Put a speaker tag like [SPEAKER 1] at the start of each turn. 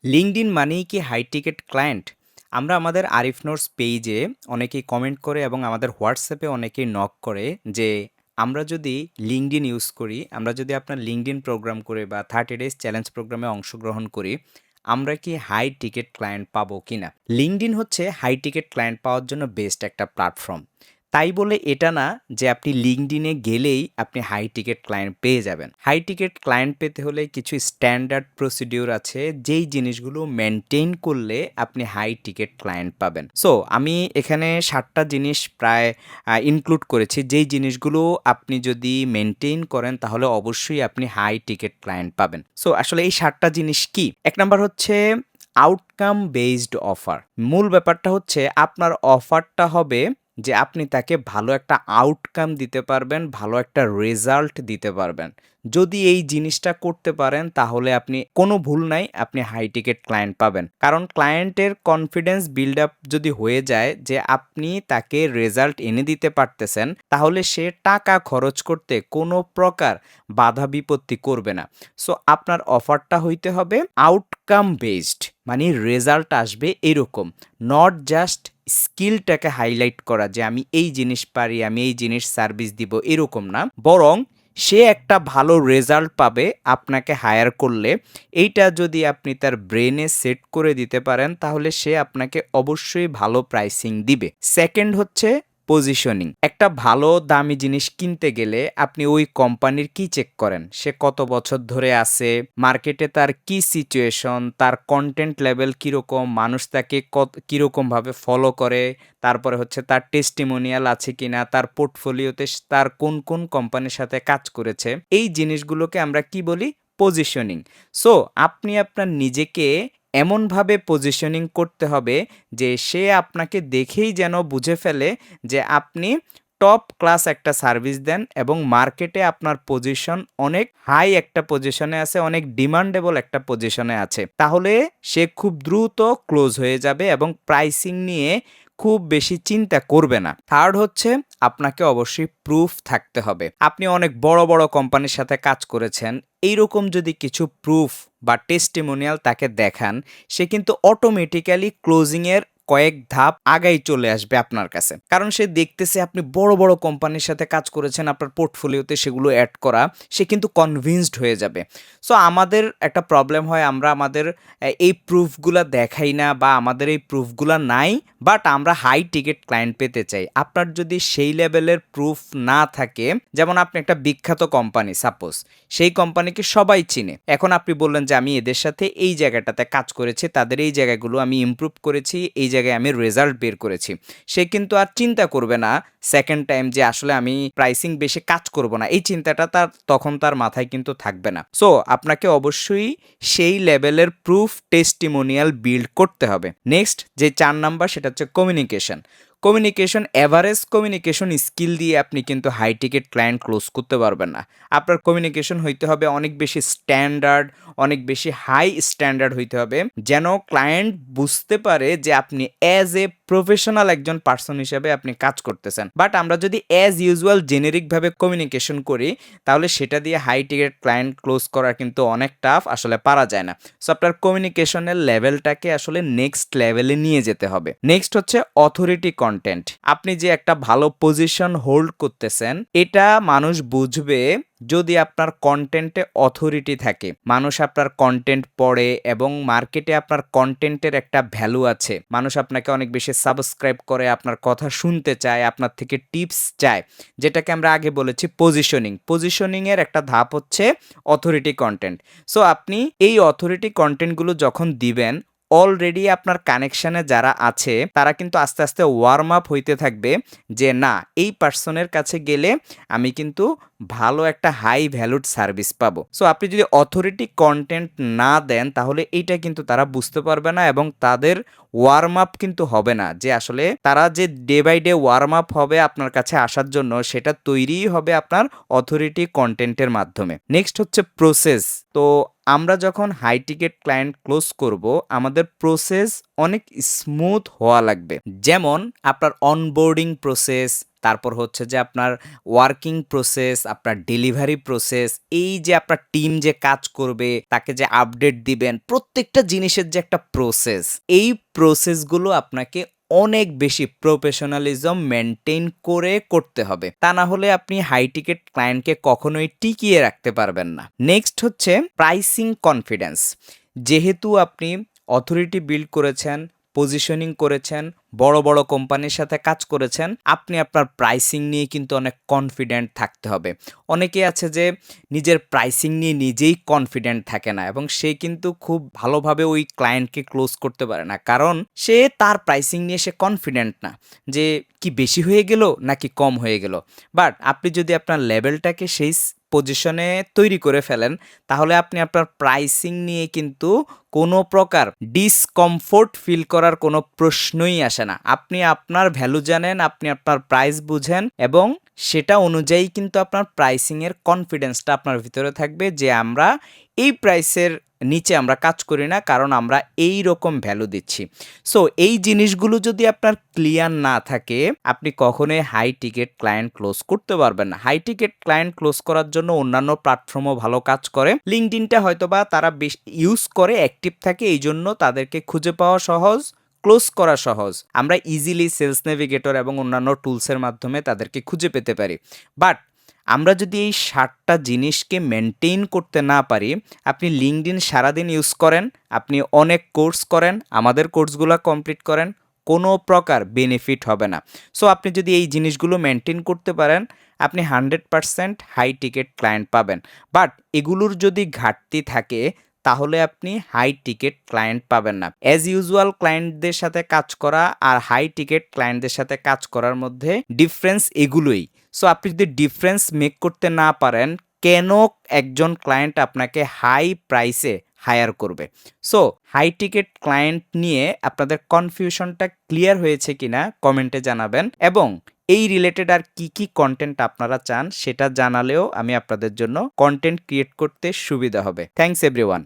[SPEAKER 1] LinkedIn মানেই কি high ticket client? আমরা আমাদের আরিফ নোটস পেইজে অনেকেই কমেন্ট করে এবং আমাদের হোয়াটসঅ্যাপে অনেকেই নক করে যে আমরা যদি লিঙ্কডইন ইউজ করি, আমরা যদি আপনার লিঙ্কডইন প্রোগ্রাম করে বা 30 ডেজ চ্যালেঞ্জ প্রোগ্রামে অংশগ্রহণ করি, আমরা কি হাই টিকেট ক্লায়েন্ট পাবো কিনা? লিঙ্কডইন হচ্ছে হাই টিকেট ক্লায়েন্ট পাওয়ার জন্য বেস্ট একটা প্ল্যাটফর্ম। তাই বলে এটা না যে আপনি লিঙ্কডইনে গেলেই আপনি হাই টিকেট ক্লায়েন্ট পেয়ে যাবেন। হাই টিকেট ক্লায়েন্ট পেতে হলে কিছু স্ট্যান্ডার্ড প্রসিডিউর আছে, যেই জিনিসগুলো মেনটেন করলে আপনি হাই টিকেট ক্লায়েন্ট পাবেন। সো আমি এখানে ৭টা জিনিস প্রায় ইনক্লুড করেছি, যেই জিনিসগুলো আপনি যদি মেনটেন করেন তাহলে অবশ্যই আপনি হাই টিকেট ক্লায়েন্ট পাবেন। সো আসলে এই ৭টা জিনিস কি? ১ নাম্বার হচ্ছে আউটকাম বেসড অফার। মূল ব্যাপারটা হচ্ছে আপনার অফারটা হবে যে আপনি তাকে ভালো একটা আউটকাম দিতে পারবেন, ভালো একটা রেজাল্ট দিতে পারবেন। যদি এই জিনিসটা করতে পারেন তাহলে আপনি কোনো ভুল নাই, আপনি হাই টিকেট ক্লায়েন্ট পাবেন। কারণ ক্লায়েন্টের কনফিডেন্স বিল্ড আপ যদি হয়ে যায় যে আপনি তাকে রেজাল্ট এনে দিতে পারতেছেন, তাহলে সে টাকা খরচ করতে কোনো প্রকার বাধা বিপত্তি করবে না। সো আপনার অফারটা হইতে হবে আউটকাম বেসড, মানে রেজাল্ট আসবে এরকম, নট জাস্ট স্কিলটাকে হাইলাইট করা যে আমি এই জিনিস পারি, আমি এই জিনিস সার্ভিস দিব, এরকম না। বরং সে একটা ভালো রেজাল্ট পাবে আপনাকে হায়ার করলে। এইটা যদি আপনি তার ব্রেনে সেট করে দিতে পারেন তাহলে সে আপনাকে অবশ্যই ভালো প্রাইসিং দিবে। সেকেন্ড হচ্ছে পজিশনিং। একটা ভালো দামি জিনিস কিনতে গেলে আপনি ওই কোম্পানির কি চেক করেন? সে কত বছর ধরে আছে, মার্কেটে তার কি সিচুয়েশন, তার কন্টেন্ট লেভেল কীরকম, মানুষ তাকে কীরকমভাবে ফলো করে, তারপরে হচ্ছে তার টেস্টিমোনিয়াল আছে কিনা, তার পোর্টফোলিওতে তার কোন কোন কোম্পানির সাথে কাজ করেছে। এই জিনিসগুলোকে আমরা কি বলি? পজিশনিং। সো আপনি আপনার নিজেকে এমনভাবে পজিশনিং করতে হবে যে সে আপনাকে দেখেই যেন বুঝে ফেলে যে আপনি টপ ক্লাস একটা সার্ভিস দেন এবং মার্কেটে আপনার পজিশন অনেক হাই একটা পজিশনে আছে, অনেক ডিমান্ডেবল একটা পজিশনে আছে। তাহলে সে খুব দ্রুত ক্লোজ হয়ে যাবে এবং প্রাইসিং নিয়ে খুব বেশি চিন্তা করবে না। থার্ড হচ্ছে আপনাকে অবশ্যই প্রুফ থাকতে হবে। আপনি অনেক বড় বড় কোম্পানির সাথে কাজ করেছেন, এইরকম যদি কিছু প্রুফ বা টেস্টিমোনিয়াল তাকে দেখান, সে কিন্তু অটোমেটিক্যালি ক্লোজিংয়ের কয়েক ধাপ আগাই চলে আসবে আপনার কাছে। কারণ সে দেখতেছে আপনি বড় বড় কোম্পানির সাথে কাজ করেছেন, আপনার পোর্টফোলিওতে সেগুলো অ্যাড করা, সে কিন্তু কনভিন্সড হয়ে যাবে। সো আমাদের একটা প্রবলেম হয়, আমরা আমাদের এই প্রুফগুলা দেখাই না বা আমাদের এই প্রুফগুলা নাই, বাট আমরা হাই টিকেট ক্লায়েন্ট পেতে চাই। আপনার যদি সেই লেভেলের প্রুফ না থাকে, যেমন আপনি একটা বিখ্যাত কোম্পানি সাপোজ, সেই কোম্পানিকে সবাই চিনে, এখন আপনি বললেন যে আমি এদের সাথে এই জায়গাটাতে কাজ করেছি, তাদের এই জায়গাগুলো আমি ইমপ্রুভ করেছি, এই জায়গায় আমি রেজাল্ট বের করেছি। সে কিন্তু আর চিন্তা করবে না সেকেন্ড টাইম যে আসলে আমি প্রাইসিং বেশি কাজ করব না, এই চিন্তাটা তখন তার মাথায় কিন্তু থাকবে না। সো আপনাকে অবশ্যই সেই লেভেলের প্রুফ টেস্টিমোনিয়াল বিল্ড করতে হবে। নেক্সট যে 4 নাম্বার, সেটা হচ্ছে communication. Communication, average communication skill দিয়ে আপনি কিন্তু হাই টিকেট ক্লায়েন্ট ক্লোজ করতে পারবেন না। আপনার কমিউনিকেশন হইতে হবে অনেক বেশি স্ট্যান্ডার্ড, অনেক বেশি হাই স্ট্যান্ডার্ড হইতে হবে, যেন ক্লায়েন্ট বুঝতে পারে যে আপনি অ্যাজ এ প্রফেশনাল একজন পার্সন হিসেবে আপনি কাজ করতেছেন। বাট আমরা যদি অ্যাজ ইউজুয়াল জেনেরিকভাবে কমিউনিকেশন করি, তাহলে সেটা দিয়ে হাই টিকেট ক্লায়েন্ট ক্লোজ করা কিন্তু অনেক টাফ, আসলে পারা যায় না। সো আপনার কমিউনিকেশনের লেভেলটাকে আসলে নেক্সট লেভেলে নিয়ে যেতে হবে। নেক্সট হচ্ছে অথরিটি কন্টেন্ট। আপনি যে একটা ভালো পজিশন হোল্ড করতেছেন, এটা মানুষ বুঝবে যদি আপনার কন্টেন্টে অথরিটি থাকে, মানুষ আপনার কন্টেন্ট পড়ে এবং মার্কেটে আপনার কন্টেন্টের একটা ভ্যালু আছে, মানুষ আপনাকে অনেক বেশি সাবস্ক্রাইব করে, আপনার কথা শুনতে চায়, আপনার থেকে টিপস চায়, যেটাকে আমরা আগে বলেছি পজিশনিং। পজিশনিংয়ের একটা ধাপ হচ্ছে অথরিটি কন্টেন্ট। সো আপনি এই অথরিটি কন্টেন্টগুলো যখন দিবেন, অলরেডি আপনার কানেকশানে যারা আছে তারা কিন্তু আস্তে আস্তে ওয়ার্ম আপ হইতে থাকবে যে না, এই পার্সনের কাছে গেলে আমি কিন্তু ভালো একটা হাই ভ্যালুড সার্ভিস পাবো। সো আপনি যদি অথরিটি কন্টেন্ট না দেন তাহলে এইটা কিন্তু তারা বুঝতে পারবে না এবং তাদের ওয়ার্ম আপ কিন্তু হবে না, যে আসলে তারা যে day by day warm up হবে আপনার কাছে আসার জন্য, সেটা তৈরিই হবে আপনার অথরিটি কন্টেন্টের মাধ্যমে। নেক্সট হচ্ছে প্রসেস। তো আমরা যখন হাই টিকেট ক্লায়েন্ট ক্লোজ করব, আমাদের প্রসেস অনেক স্মুথ হওয়া লাগবে। যেমন আপনার অনবোর্ডিং প্রসেস, তারপর হচ্ছে যে আপনার ওয়ার্কিং প্রসেস, আপনার ডেলিভারি প্রসেস, এই যে আপনার টিম যে কাজ করবে, তাকে যে আপডেট দিবেন, প্রত্যেকটা জিনিসের যে একটা প্রসেস, এই প্রসেসগুলো আপনাকে অনেক বেশি প্রফেশনালিজম মেনটেন করে করতে হবে। তা না হলে আপনি হাই টিকেট ক্লায়েন্টকে কখনোই টিকিয়ে রাখতে পারবেন না। নেক্সট হচ্ছে প্রাইসিং কনফিডেন্স। যেহেতু আপনি অথরিটি বিল্ড করেছেন, পজিশনিং করেছেন, বড় বড় কোম্পানির সাথে কাজ করেছেন, আপনি আপনার প্রাইসিং নিয়ে কিন্তু অনেক কনফিডেন্ট থাকতে হবে। অনেকে আছে যে নিজের প্রাইসিং নিয়ে নিজেই কনফিডেন্ট থাকে না এবং সে কিন্তু খুব ভালোভাবে ওই ক্লায়েন্টকে ক্লোজ করতে পারে না, কারণ সে তার প্রাইসিং নিয়ে সে কনফিডেন্ট না যে কি বেশি হয়ে গেল নাকি কম হয়ে গেল। বাট আপনি যদি আপনার লেভেলটাকে সেই পজিশনে তৈরি করে ফেলেন, তাহলে আপনি আপনার প্রাইসিং নিয়ে কিন্তু কোনো প্রকার ডিসকমফোর্ট ফিল করার কোনো প্রশ্নই আসে না। আপনি আপনার ভ্যালু জানেন, আপনি আপনার প্রাইস বুঝেন এবং সেটা অনুযায়ী কিন্তু আপনার প্রাইসিংয়ের কনফিডেন্সটা আপনার ভিতরে থাকবে যে আমরা এই প্রাইসের নিচে আমরা কাজ করি না, কারণ আমরা এই রকম ভ্যালু দিচ্ছি। সো এই জিনিসগুলো যদি আপনার ক্লিয়ার না থাকে, আপনি কখনোই হাই টিকেট ক্লায়েন্ট ক্লোজ করতে পারবেন না। হাই টিকেট ক্লায়েন্ট ক্লোজ করার জন্য অন্যান্য প্ল্যাটফর্মও ভালো কাজ করে। লিঙ্কডইনটা হয়তোবা তারা বেশ ইউজ করে, অ্যাক্টিভ থাকে, এই জন্য তাদেরকে খুঁজে পাওয়া সহজ, ক্লোজ করা সহজ। আমরা ইজিলি সেলস নেভিগেটর এবং অন্যান্য টুলসের মাধ্যমে তাদেরকে খুঁজে পেতে পারি। বাট আমরা যদি এই 7টা জিনিসকে মেনটেন করতে না পারি, আপনি লিঙ্কডইন সারাদিন ইউজ করেন, আপনি অনেক কোর্স করেন, আমাদের কোর্সগুলো কমপ্লিট করেন, কোনো প্রকার বেনিফিট হবে না। সো আপনি যদি এই জিনিসগুলো মেনটেন করতে পারেন, আপনি 100% হাই টিকেট ক্লায়েন্ট পাবেন। বাট এগুলোর যদি ঘাটতি থাকে, তাহলে আপনি হাই টিকেট ক্লায়েন্ট পাবেন না। অ্যাজ ইউজুয়াল ক্লায়েন্টদের সাথে কাজ করা আর হাই টিকেট ক্লায়েন্টদের সাথে কাজ করার মধ্যে ডিফারেন্স এগুলোই। সো আপনি যদি ডিফারেন্স মেক করতে না পারেন, কেন একজন ক্লায়েন্ট আপনাকে হাই প্রাইসে হায়ার করবে? সো হাই টিকেট ক্লায়েন্ট নিয়ে আপনাদের কনফিউশনটা ক্লিয়ার হয়েছে কিনা কমেন্টে জানাবেন, এবং এই রিলেটেড আর কি কি কন্টেন্ট আপনারা চান সেটা জানালেও আমি আপনাদের জন্য কন্টেন্ট ক্রিয়েট করতে সুবিধা হবে। Thanks everyone.